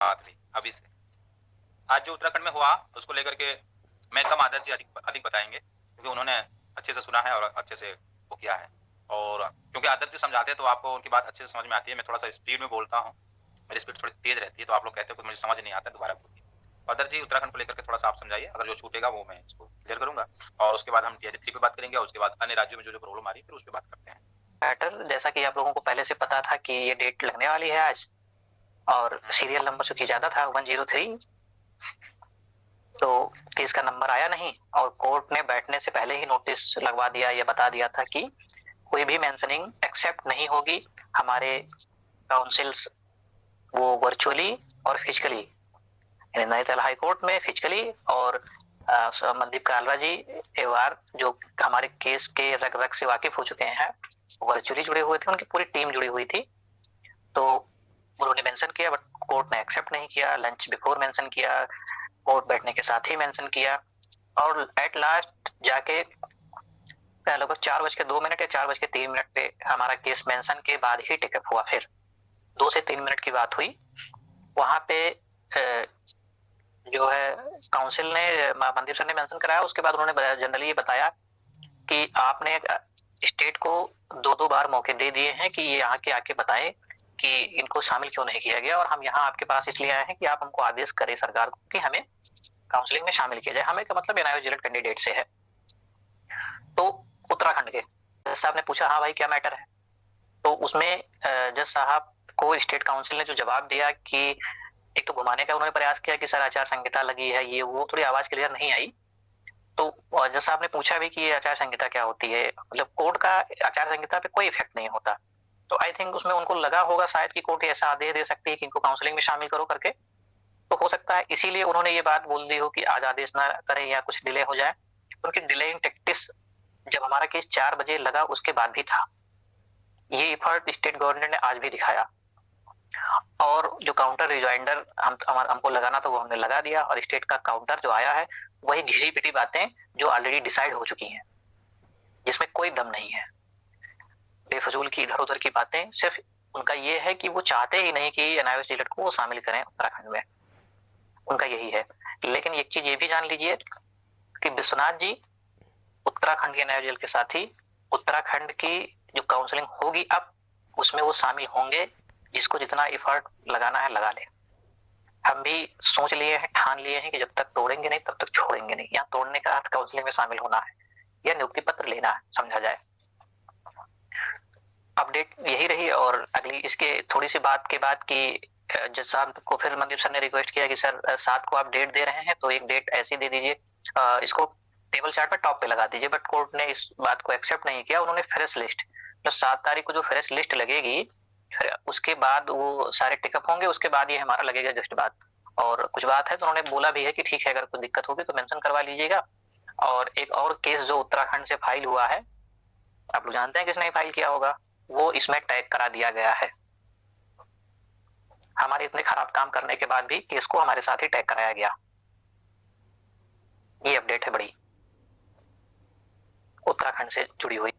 बात रही अभी से। आज जो उत्तराखंड में हुआ उसको लेकर के मैं कम आदर्श जी अधिक अधिक बताएँगे, क्योंकि उन्होंने अच्छे से सुना है और अच्छे से वो किया है। और क्योंकि आदर्श जी समझाते हैं तो आपको उनकी बात अच्छे से समझ में आती है। मैं थोड़ा-सा स्पीड में बोलता हूँ, मेरी स्पीड थोड़ी तेज़ रहती है, तो आप लोग कहते हो कि मुझे समझ नहीं आता, दोबारा बोलिए। आदर्श जी उत्तराखंड को लेकर के थोड़ा-सा आप समझाइए, अगर जो छूटेगा वो मैं इसको क्लियर करूँगा और उसके बाद हम टियर 3 पे बात करेंगे और उसके बाद अन्य राज्यों में जो-जो प्रॉब्लम आ रही है, फिर उस पे बात करते हैं। मैटर जैसा कि आप लोगों को पहले से पता था कि ये डेट लगने वाली है आज, और सीरियल नंबर चूँकि ज़्यादा था 103, तो केस का नंबर आया नहीं और कोर्ट ने बैठने से पहले ही नोटिस लगवा दिया या बता दिया था कि कोई भी मेंशनिंग एक्सेप्ट नहीं होगी। हमारे काउंसिल्स वो वर्चुअली और फिजिकली, यानी नैनीताल हाई कोर्ट में फिजिकली और मनदीप कालरा जी एवार जो हमारे केस के रग रग से वाकिफ हो चुके हैं, वर्चुअली जुड़े हुए थे, उनकी पूरी टीम जुड़ी हुई थी। तो उन्होंने मेंशन किया बट कोर्ट ने एक्सेप्ट नहीं किया। लंच बिफोर मेंशन किया, कोर्ट बैठने के साथ ही मेंशन किया और एट लास्ट जाके लगभग 4:02 या 4:03 पे हमारा केस मेंशन के बाद ही टेकअप हुआ। फिर 2 से 3 मिनट की बात हुई। वहां पे जो है काउंसिल ने मनदीप सर ने मेंशन कराया, उसके बाद उन्होंने जनरली ये बताया कि आपने स्टेट को 2-2 बार मौके दे दिए हैं कि ये यहाँ के आके बताएं कि इनको शामिल क्यों नहीं किया गया, और हम यहाँ आपके पास इसलिए आए हैं कि आप हमको आदेश करें सरकार को कि हमें काउंसलिंग में शामिल किया जाए। हमें का मतलब एनआईओ जिलेट कैंडिडेट से है। तो उत्तराखंड के जज साहब ने पूछा, हाँ भाई क्या मैटर है? तो उसमें जज साहब को स्टेट काउंसिल ने जो जवाब दिया कि एक तो घुमाने का उन्होंने प्रयास किया कि सर आचार संहिता लगी है, ये वो, थोड़ी आवाज क्लियर नहीं आई। तो जज साहब ने पूछा भी कि ये आचार संहिता क्या होती है, मतलब कोर्ट का आचार संहिता पे कोई इफेक्ट नहीं होता। तो आई थिंक उसमें उनको लगा होगा शायद कि कोर्ट ऐसा आदेश दे सकती है कि इनको काउंसलिंग में शामिल करो करके, तो हो सकता है इसीलिए उन्होंने ये बात बोल दी हो कि आज आदेश ना करें या कुछ डिले हो जाए। उनकी डिलेइंग टैक्टिक्स जब हमारा केस 4 बजे लगा उसके बाद भी था। ये एफर्ट स्टेट गवर्नमेंट ने आज भी दिखाया, और जो काउंटर रिजॉइंडर हमको लगाना था वो हमने लगा दिया, और स्टेट का काउंटर जो आया है वही घिसी पिटी बातें जो ऑलरेडी डिसाइड हो चुकी हैं, जिसमें कोई दम नहीं है। बेफजूल की इधर उधर की बातें, सिर्फ उनका ये है कि वो चाहते ही नहीं कि एनआईओ जिलेट को वो शामिल करें उत्तराखंड में, उनका यही है। लेकिन एक चीज ये भी जान लीजिए कि विश्वनाथ जी उत्तराखंड के एनआईओ जेल के साथ ही उत्तराखंड की जो काउंसलिंग होगी अब उसमें वो शामिल होंगे। जिसको जितना एफर्ट लगाना है लगा ले। हम भी सोच लिए हैं, ठान लिए हैं कि जब तक तोड़ेंगे नहीं तब तक छोड़ेंगे नहीं। यहाँ तोड़ने का अर्थ काउंसलिंग में शामिल होना है या नियुक्ति पत्र लेना है, समझा जाए। अपडेट यही रही। और अगली इसके थोड़ी सी बात के बाद की जज साहब को फिर मनदीप सर ने रिक्वेस्ट किया कि सर 7 को आप डेट दे रहे हैं तो एक डेट ऐसी दे दीजिए, इसको टेबल चार्ट पे टॉप पे लगा दीजिए। बट कोर्ट ने इस बात को एक्सेप्ट नहीं किया। उन्होंने फ्रेश लिस्ट, तो 7 तारीख को जो फ्रेश लिस्ट लगेगी उसके बाद वो सारे टिकअप होंगे, उसके बाद ये हमारा लगेगा जस्ट बात। और कुछ बात है तो उन्होंने बोला भी है कि ठीक है अगर कोई दिक्कत होगी तो मेंशन करवा लीजिएगा। और एक और केस जो उत्तराखंड से फाइल हुआ है, आप लोग जानते हैं किसने फाइल किया होगा, वो इसमें टैग करा दिया गया है। हमारे इतने खराब काम करने के बाद भी केस को हमारे साथ ही टैग कराया गया। ये अपडेट है बड़ी उत्तराखंड से जुड़ी हुई।